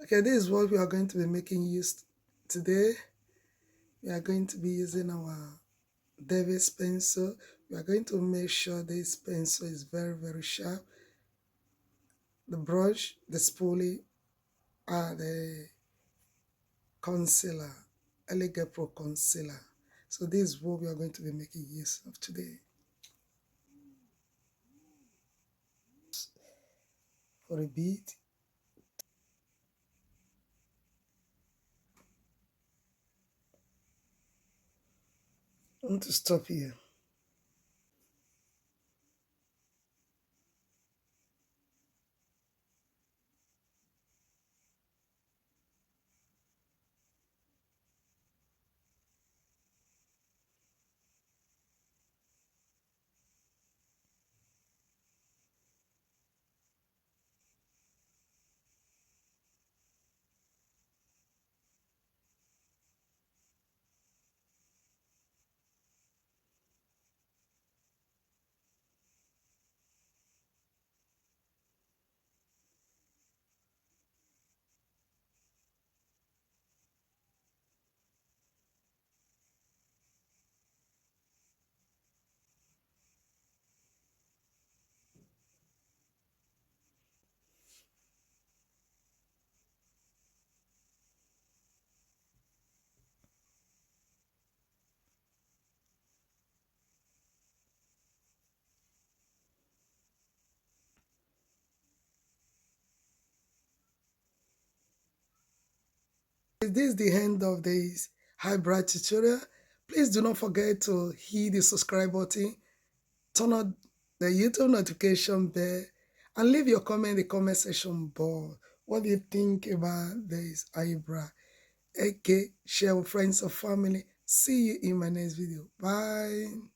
Okay, this is what we are going to be making use today. We are going to be using our Davies pencil. We are going to make sure this pencil is very sharp. The brush, the spoolie, and the concealer, Elegant Pro concealer. So this is what we are going to be making use of today. For a bit, I want to stop here. This is the end of this eyebrow tutorial. Please do not forget to hit the subscribe button, turn on the YouTube notification bell, and leave your comment in the comment section below. What do you think about this eyebrow? Okay, share with friends or family. See you in my next video. Bye.